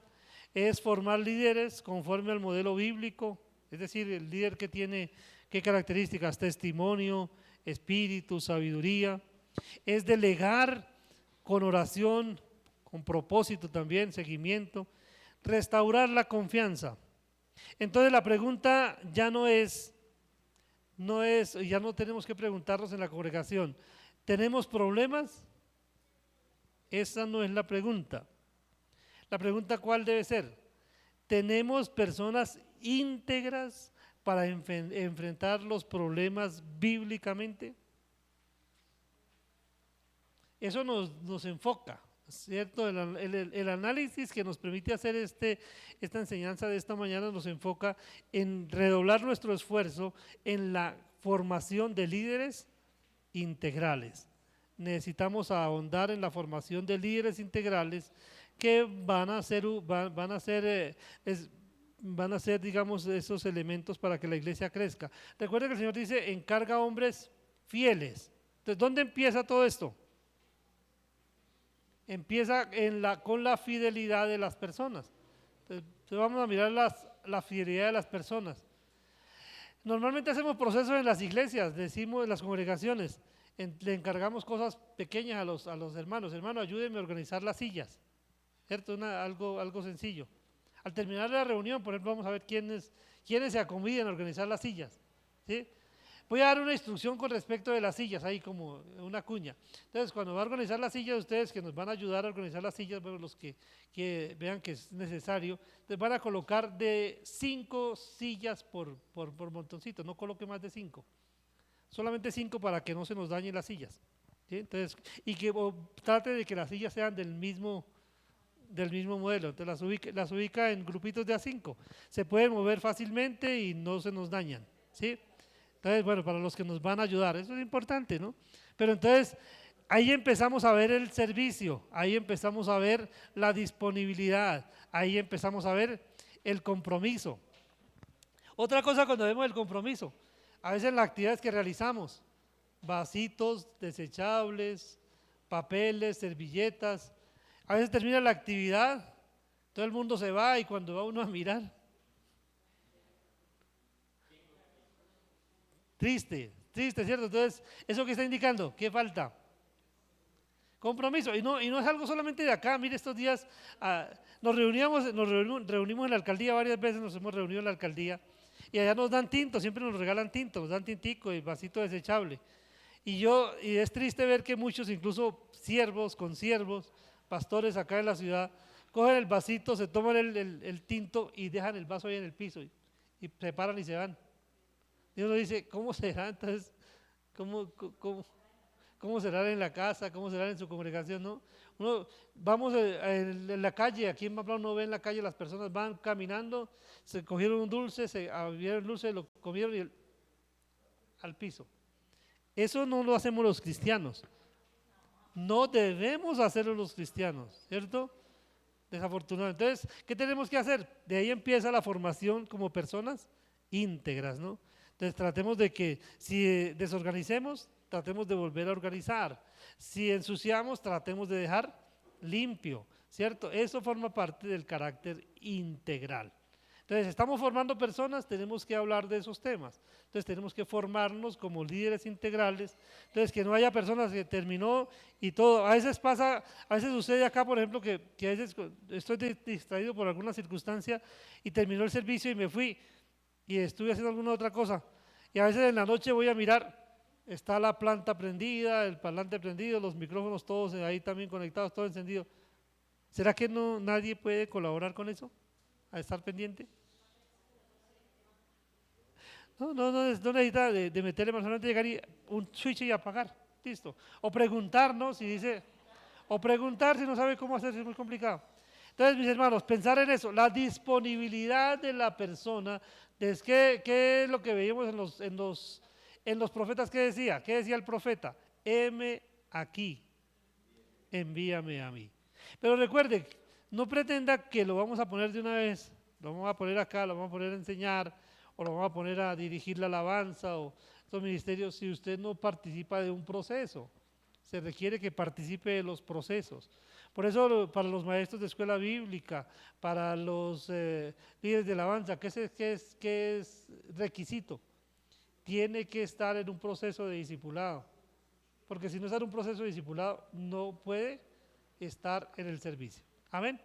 es formar líderes conforme al modelo bíblico, es decir, el líder que tiene, ¿qué características? Testimonio, espíritu, sabiduría, es delegar con oración, con propósito también, seguimiento, restaurar la confianza. Entonces la pregunta ya ya no tenemos que preguntarnos en la congregación, ¿tenemos problemas? Esa no es la pregunta. La pregunta ¿cuál debe ser? ¿Tenemos personas íntegras para enfrentar los problemas bíblicamente? Eso nos enfoca, ¿cierto? El análisis que nos permite hacer esta enseñanza de esta mañana nos enfoca en redoblar nuestro esfuerzo en la formación de líderes integrales. Necesitamos ahondar en la formación de líderes integrales que van a ser, digamos, esos elementos para que la iglesia crezca. Recuerden que el Señor dice, encarga a hombres fieles. Entonces, ¿dónde empieza todo esto? Empieza con la fidelidad de las personas. Entonces vamos a mirar la fidelidad de las personas. Normalmente hacemos procesos en las iglesias, decimos en las congregaciones, le encargamos cosas pequeñas a los hermanos. Hermano, ayúdenme a organizar las sillas, ¿cierto? Algo sencillo. Al terminar la reunión, por ejemplo, vamos a ver quiénes se acomiden a organizar las sillas, ¿sí? Voy a dar una instrucción con respecto de las sillas, ahí como una cuña. Entonces, cuando va a organizar las sillas, ustedes que nos van a ayudar a organizar las sillas, bueno, los que vean que es necesario, les van a colocar de 5 sillas por montoncito, no coloque más de 5. Solamente 5 para que no se nos dañen las sillas, ¿sí? Entonces, y que trate de que las sillas sean del mismo modelo. Entonces las ubica en grupitos de A5. Se pueden mover fácilmente y no se nos dañan, ¿sí? Entonces, bueno, para los que nos van a ayudar, eso es importante, ¿no? Pero entonces, ahí empezamos a ver el servicio, ahí empezamos a ver la disponibilidad, ahí empezamos a ver el compromiso. Otra cosa cuando vemos el compromiso, a veces en las actividades que realizamos, vasitos desechables, papeles, servilletas, a veces termina la actividad, todo el mundo se va y cuando va uno a mirar, triste, ¿cierto? Entonces, ¿eso qué está indicando? ¿Qué falta? Compromiso. Y no es algo solamente de acá. Mire, estos días nos reunimos en la alcaldía varias veces, nos hemos reunido en la alcaldía y allá nos dan tinto, siempre nos regalan tinto, nos dan tintico y vasito desechable. Y es triste ver que muchos, incluso consiervos, pastores acá en la ciudad, cogen el vasito, se toman el tinto y dejan el vaso ahí en el piso y se paran y se van. Y uno dice, ¿cómo será? Entonces, ¿cómo será en la casa? ¿Cómo será en su congregación? ¿No? Vamos en la calle, aquí en Pamplona uno ve en la calle, las personas van caminando, se cogieron un dulce, se abrieron el dulce, lo comieron y al piso. Eso no lo hacemos los cristianos. No debemos hacerlo los cristianos, ¿cierto? Desafortunadamente. Entonces, ¿qué tenemos que hacer? De ahí empieza la formación como personas íntegras, ¿no? Entonces tratemos de que si desorganicemos, tratemos de volver a organizar. Si ensuciamos, tratemos de dejar limpio, ¿cierto? Eso forma parte del carácter integral. Entonces, estamos formando personas, tenemos que hablar de esos temas. Entonces, tenemos que formarnos como líderes integrales. Entonces, que no haya personas que terminó y todo. A veces sucede acá, por ejemplo, que a veces estoy distraído por alguna circunstancia y terminó el servicio y me fui y estuve haciendo alguna otra cosa. Y a veces en la noche voy a mirar, está la planta prendida, el parlante prendido, los micrófonos todos ahí también conectados, todo encendido. ¿Será que nadie puede colaborar con eso? ¿A estar pendiente? No necesita de meterle más, solamente llegar y un switch y apagar, listo. O preguntar, ¿no? O preguntar si no sabe cómo hacer, es muy complicado. Entonces, mis hermanos, pensar en eso, la disponibilidad de la persona, ¿qué es lo que veíamos en los profetas? ¿Qué decía? ¿Qué decía el profeta? heme aquí, envíame a mí. Pero recuerde, no pretenda que lo vamos a poner de una vez, lo vamos a poner acá, lo vamos a poner a enseñar, o lo vamos a poner a dirigir la alabanza, o estos ministerios, si usted no participa de un proceso. Se requiere que participe de los procesos. Por eso para los maestros de escuela bíblica, para los líderes de alabanza, ¿qué es requisito? Tiene que estar en un proceso de discipulado. Porque si no está en un proceso de discipulado, no puede estar en el servicio. Amén.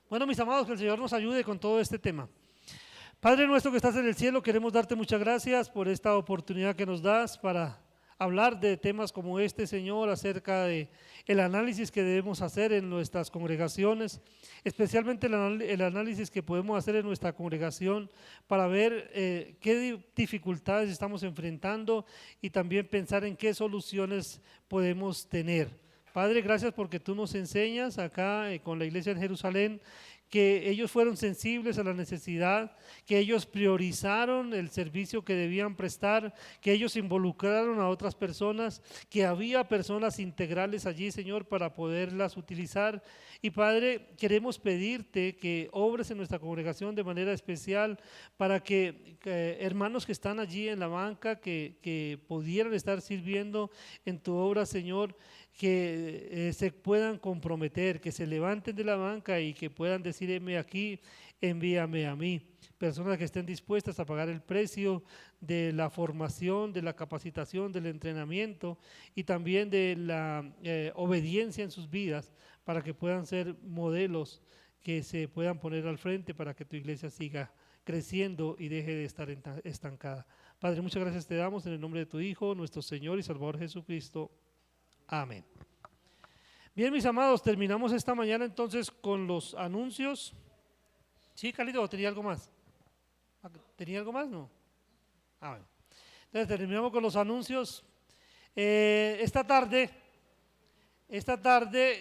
Bueno, mis amados, que el Señor nos ayude con todo este tema. Padre nuestro que estás en el cielo, queremos darte muchas gracias por esta oportunidad que nos das para hablar de temas como este, Señor, acerca de el análisis que debemos hacer en nuestras congregaciones, especialmente el análisis que podemos hacer en nuestra congregación para ver qué dificultades estamos enfrentando y también pensar en qué soluciones podemos tener. Padre, gracias porque tú nos enseñas acá con la iglesia en Jerusalén que ellos fueron sensibles a la necesidad, que ellos priorizaron el servicio que debían prestar, que ellos involucraron a otras personas, que había personas integrales allí, Señor, para poderlas utilizar. Y Padre, queremos pedirte que obres en nuestra congregación de manera especial para que hermanos que están allí en la banca, que pudieran estar sirviendo en tu obra, Señor, que se puedan comprometer, que se levanten de la banca y que puedan decir, heme aquí, envíame a mí. Personas que estén dispuestas a pagar el precio de la formación, de la capacitación, del entrenamiento y también de la obediencia en sus vidas para que puedan ser modelos que se puedan poner al frente para que tu iglesia siga creciendo y deje de estar estancada. Padre, muchas gracias te damos en el nombre de tu Hijo, nuestro Señor y Salvador Jesucristo. Amén. Bien, mis amados, terminamos esta mañana entonces con los anuncios. ¿Sí, Carlito, o tenía algo más? ¿Tenía algo más? No. Bueno. Entonces terminamos con los anuncios. Esta tarde,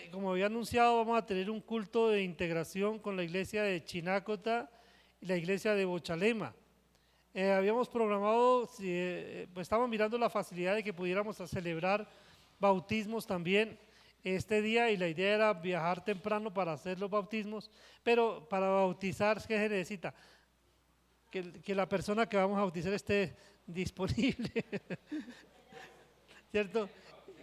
como había anunciado, vamos a tener un culto de integración con la iglesia de Chinacota y la iglesia de Bochalema. Habíamos programado, pues estábamos mirando la facilidad de que pudiéramos celebrar bautismos también este día y la idea era viajar temprano para hacer los bautismos, pero para bautizar, ¿qué se necesita? Que la persona que vamos a bautizar esté disponible, ¿cierto?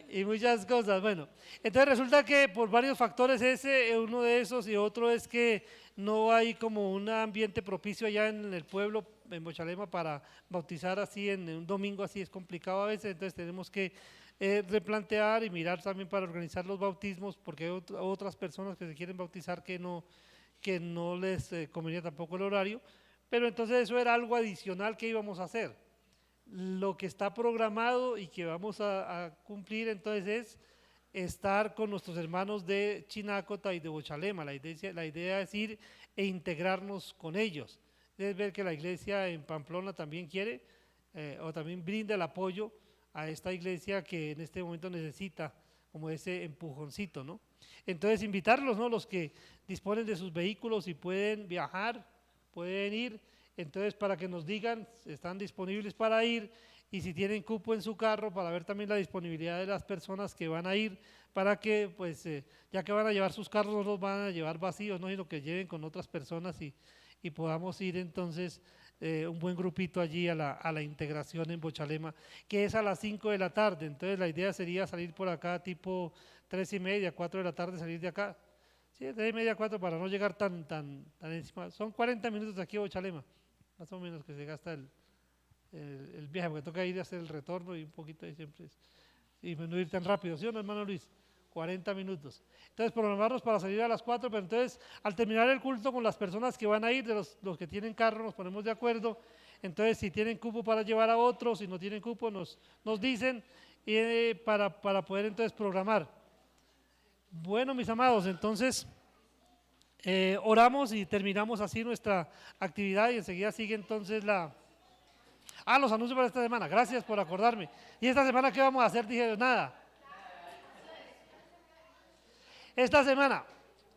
Y muchas cosas, bueno, entonces resulta que por varios factores ese es uno de esos y otro es que no hay como un ambiente propicio allá en el pueblo, en Bochalema, para bautizar así en un domingo, así es complicado a veces, entonces tenemos que replantear y mirar también para organizar los bautismos, porque hay otras personas que se quieren bautizar que no les convenía tampoco el horario, pero entonces eso era algo adicional que íbamos a hacer. Lo que está programado y que vamos a cumplir entonces es estar con nuestros hermanos de Chinacota y de Bochalema. La idea es ir e integrarnos con ellos. Es ver que la iglesia en Pamplona también quiere o también brinda el apoyo a esta iglesia que en este momento necesita como ese empujoncito, ¿no? Entonces invitarlos, ¿no? Los que disponen de sus vehículos y pueden viajar, pueden ir, entonces para que nos digan, están disponibles para ir y si tienen cupo en su carro para ver también la disponibilidad de las personas que van a ir para que pues ya que van a llevar sus carros no los van a llevar vacíos, ¿no? Sino que lleven con otras personas y podamos ir entonces un buen grupito allí a la integración en Bochalema, que es a las 5 de la tarde, entonces la idea sería salir por acá tipo 3:30, 4 de la tarde, salir de acá, sí, 3:30, 4 para no llegar tan encima, son 40 minutos de aquí a Bochalema, más o menos que se gasta el viaje, porque toca ir a hacer el retorno y un poquito ahí siempre y no ir tan rápido, ¿sí o no, hermano Luis? 40 minutos. Entonces programarnos para salir a las 4, pero entonces al terminar el culto con las personas que van a ir, de los que tienen carro, nos ponemos de acuerdo, entonces si tienen cupo para llevar a otros, si no tienen cupo nos dicen para poder entonces programar. Bueno, mis amados, entonces oramos y terminamos así nuestra actividad y enseguida sigue entonces los anuncios para esta semana. Gracias por acordarme. ¿Y esta semana qué vamos a hacer? Dije, nada. Esta semana,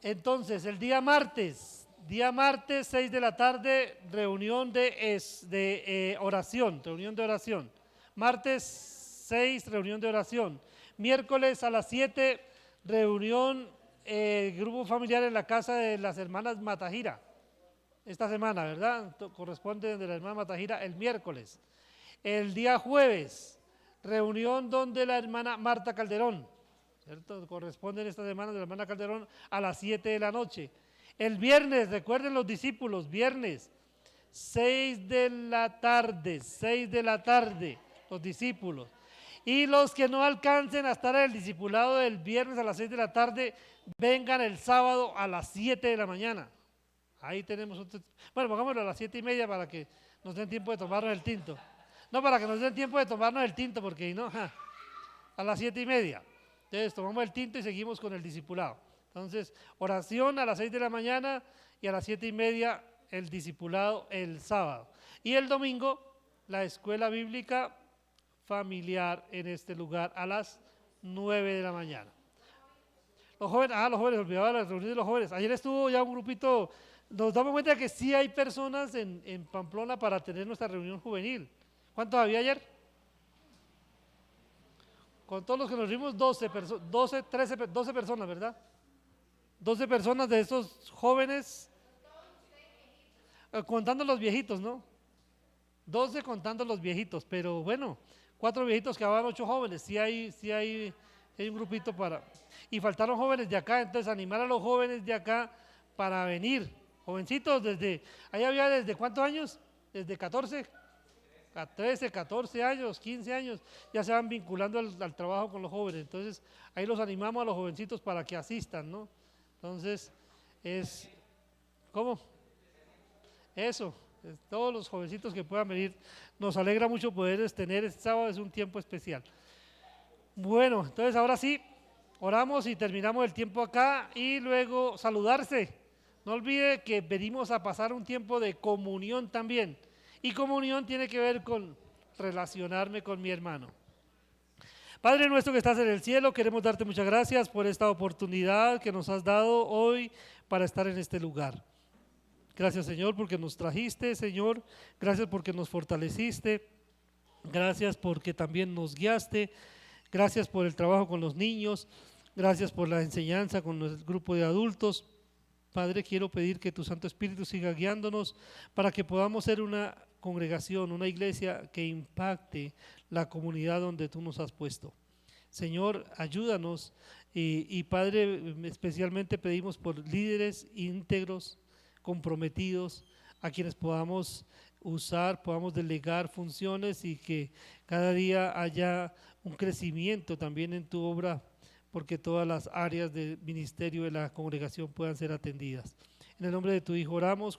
entonces, el día martes, 6 de la tarde, reunión de oración, Martes 6, reunión de oración. Miércoles a las 7, reunión, grupo familiar en la casa de las hermanas Matajira. Esta semana, ¿verdad? Corresponde de la hermana Matajira el miércoles. El día jueves, reunión donde la hermana Marta Calderón, ¿cierto? Corresponde en esta semana de la hermana Calderón a las 7 de la noche. El viernes, recuerden los discípulos, viernes, 6 de la tarde, los discípulos. Y los que no alcancen a estar en el discipulado del viernes a las 6 de la tarde, vengan el sábado a las 7 de la mañana. Ahí tenemos otro, bueno, pongámoslo a las 7:30 para que nos den tiempo de tomarnos el tinto. No, para que nos den tiempo de tomarnos el tinto, porque no, a las 7:30. Entonces tomamos el tinto y seguimos con el discipulado. Entonces, oración a las 6 de la mañana y a las 7:30 el discipulado el sábado. Y el domingo, la escuela bíblica familiar en este lugar a las 9 de la mañana. Los jóvenes, olvidaba la reunión de los jóvenes. Ayer estuvo ya un grupito, nos damos cuenta de que sí hay personas en Pamplona para tener nuestra reunión juvenil. ¿Cuántos había ayer? Con todos los que nos reunimos, 12 personas, ¿verdad? 12 personas de esos jóvenes, contando los viejitos, ¿no? 12 contando los viejitos, pero bueno, 4 viejitos que van 8 jóvenes, sí hay un grupito para... Y faltaron jóvenes de acá, entonces animar a los jóvenes de acá para venir, jovencitos ahí había desde ¿cuántos años? Desde 14, a 13, 14 años, 15 años, ya se van vinculando al trabajo con los jóvenes, entonces ahí los animamos a los jovencitos para que asistan, ¿no? Entonces, ¿cómo? Eso, todos los jovencitos que puedan venir, nos alegra mucho poder tener este sábado, es un tiempo especial. Bueno, entonces ahora sí, oramos y terminamos el tiempo acá y luego saludarse. No olvide que venimos a pasar un tiempo de comunión también. Y comunión tiene que ver con relacionarme con mi hermano. Padre nuestro que estás en el cielo, queremos darte muchas gracias por esta oportunidad que nos has dado hoy para estar en este lugar. Gracias, Señor, porque nos trajiste, Señor. Gracias porque nos fortaleciste. Gracias porque también nos guiaste. Gracias por el trabajo con los niños. Gracias por la enseñanza con el grupo de adultos. Padre, quiero pedir que tu Santo Espíritu siga guiándonos para que podamos ser una congregación, una iglesia que impacte la comunidad donde tú nos has puesto. Señor, ayúdanos y Padre, especialmente pedimos por líderes íntegros, comprometidos, a quienes podamos usar, podamos delegar funciones y que cada día haya un crecimiento también en tu obra, porque todas las áreas del ministerio de la congregación puedan ser atendidas. En el nombre de tu Hijo oramos.